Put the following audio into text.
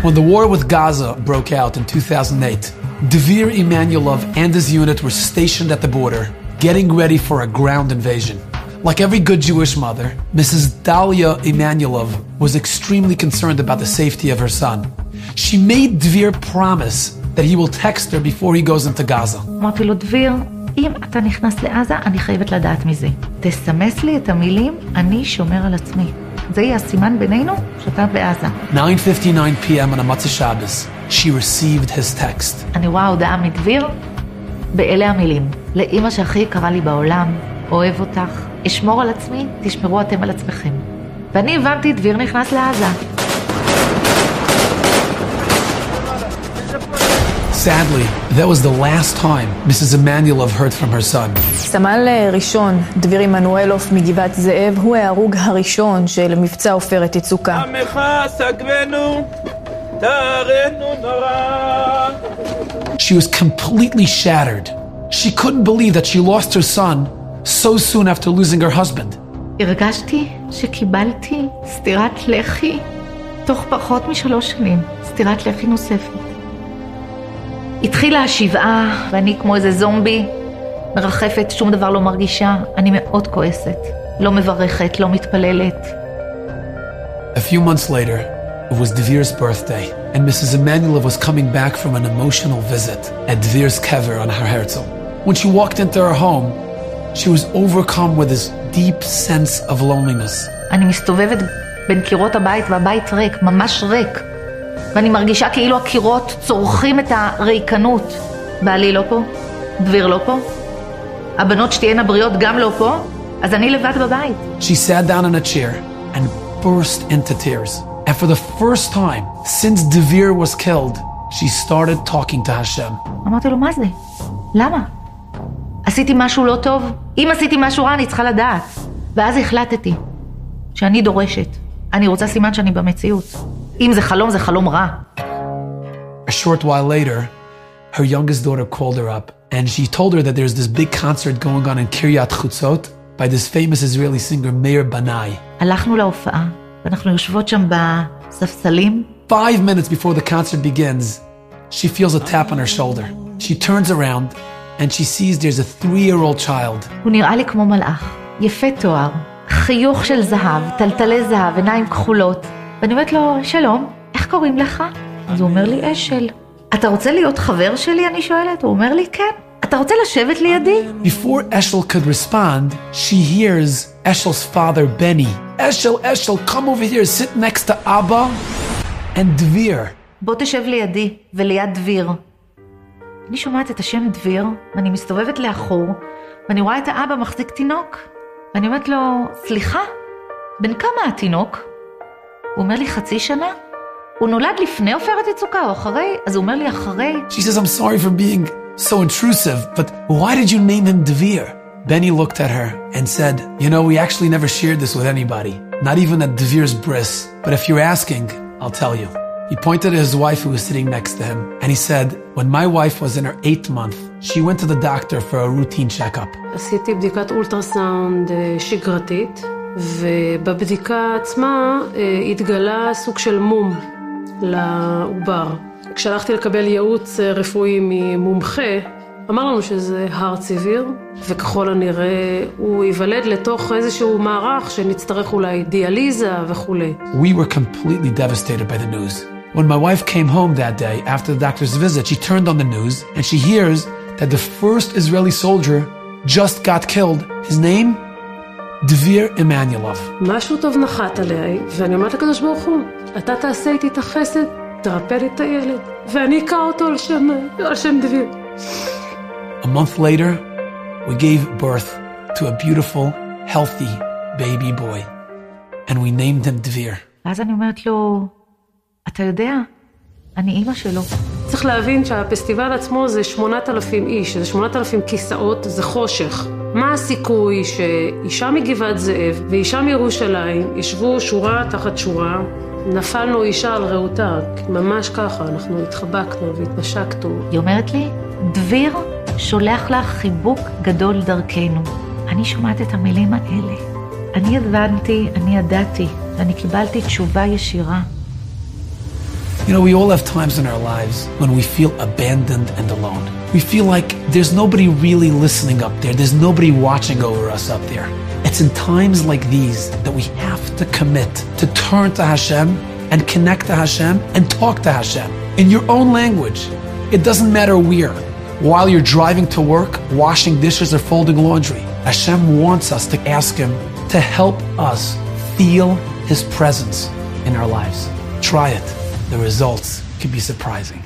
When the war with Gaza broke out in 2008, Dvir Emanuelov and his unit were stationed at the border, getting ready for a ground invasion. Like every good Jewish mother, Mrs. Dalia Emanuelov was extremely concerned about the safety of her son. She made Dvir promise that he will text her before he goes into Gaza. אמרתי לו, דביר, אם אתה נכנס לעזה, אני חייבת לדעת מזה. תסמס לי את המילים, אני שומר על עצמי. זה יהיה הסימן בינינו שאתה בעזה. 9:59 p.m. on a Motzei Shabbos, she received his text. אני רואה הודעה מדביר, באלה המילים. לאמא שהכי יקרה לי בעולם, אוהב אותך, אשמור על עצמי, תשמרו אתם על עצמכם. ואני הבנתי, דביר נכנס לעזה. Sadly, that was the last time Mrs. Emanuelov heard from her son. סמל ראשון, דביר עמנואלוב מגבעת זאב, הוא ההרוג הראשון של מבצע עופרת יצוקה. She was completely shattered. She couldn't believe that she lost her son so soon after losing her husband. הרגשתי שקיבלתי סטירת לחי תוך פחות מ3 שנים, סטירת לחי נוספת. התחילה השבעה, ואני כמו איזה זומבי, מרחפת, שום דבר לא מרגישה. אני מאוד כועסת, לא מברכת, לא מתפללת. A few months later, it was Dvir's birthday, and Mrs. Emanuelov was coming back from an emotional visit at Dvir's kever on Har Herzl. When she walked into her home, she was overcome with this deep sense of loneliness. אני מסתובבת בין קירות הבית, והבית ריק, ממש ריק. ואני מרגישה כאילו הקירות צורכים את הריקנות. בעלי לא פה, דביר לא פה, הבנות שתהיינה בריאות גם לא פה, אז אני לבד בבית. She sat down in a chair and burst into tears. And for the first time since Dvir was killed, she started talking to Hashem. אמרתי לו, מה זה? למה? עשיתי משהו לא טוב? אם עשיתי משהו רע, אני צריכה לדעת. ואז החלטתי שאני דורשת. אני רוצה סימן שאני במציאות. אם זה חלום, זה חלום רע. A short while later, her youngest daughter called her up, and she told her that there's this big concert going on in Kiryat Chutzot by this famous Israeli singer Meir Banai. הלכנו להופעה, ואנחנו יושבות שם בספסלים. 5 minutes before the concert begins, she feels a tap on her shoulder. She turns around, and she sees there's a 3-year-old child. הוא נראה לי כמו מלאך, יפה תואר, חיוך של זהב, טלטלי זהב, עיניים כחולות. ואני אומרת לו, שלום, איך קוראים לך? אז הוא אומר לי, אשל. אתה רוצה להיות חבר שלי? אני שואלת. הוא אומר לי, כן. אתה רוצה לשבת לידי? Before Eshel could respond, she hears Eshel's father, Benny. Eshel, come over here, sit next to Abba and Dvir. בוא תשב לידי וליד דביר. אני שומעת את השם דביר, ואני מסתובבת לאחור, ואני רואה את האבא מחזיק תינוק. ואני אומרת לו, סליחה, בן כמה התינוק? הוא אומר לי 0.5 שנה? הוא נולד לפני עופרת יצוקה או אחרי? אז הוא אומר לי אחרי. She says, I'm sorry for being so intrusive, but why did you name him Dvir? Benny looked at her and said, you know, we actually never shared this with anybody, not even at Dvir's bris, but if you're asking, I'll tell you. He pointed at his wife who was sitting next to him, and he said, when my wife was in her 8th month, she went to the doctor for a routine checkup. עשיתי בדיקת אולטרסאונד שגרתית, ובבדיקה עצמה התגלה סוג של מום לעובר. כשהלכתי לקבל ייעוץ רפואי ממומחה, אמר לנו שזה heart severe, וככל הנראה הוא ייוולד לתוך איזשהו מערך שנצטרך אולי דיאליזה וכו'. We were completely devastated by the news. When my wife came home that day after the doctor's visit, she turned on the news and she hears that the first Israeli soldier just got killed. His name? Dvir Emanuelov. משהו טוב נחת עליי, ואני אומרת לקדוש ברוך הוא, אתה תעשה איתי את החסד, תרפא לי את הילד, ואני אקע אותו על שם דביר. A month later, we gave birth to a beautiful, healthy baby boy, and we named him Dvir. ואז אני אומרת לו, אתה יודע, אני אימא שלו. צריך להבין שהפסטיבל עצמו זה 8,000 איש, זה 8,000 כיסאות, זה חושך. מה הסיכוי שאישה מגבעת זאב ואישה מירושלים ישבו שורה תחת שורה, נפלנו אישה על רעותה, ממש ככה, אנחנו התחבקנו והתנשקנו. היא אומרת לי, דביר שולח לך חיבוק גדול דרכנו. אני שומעת את המילים האלה, אני הבנתי, אני ידעתי, ואני קיבלתי תשובה ישירה. You know, we all have times in our lives when we feel abandoned and alone. We feel like there's nobody really listening up there. There's nobody watching over us up there. It's in times like these that we have to commit to turn to Hashem and connect to Hashem and talk to Hashem in your own language. It doesn't matter where. While you're driving to work, washing dishes or folding laundry, Hashem wants us to ask Him to help us feel His presence in our lives. Try it. The results can be surprising.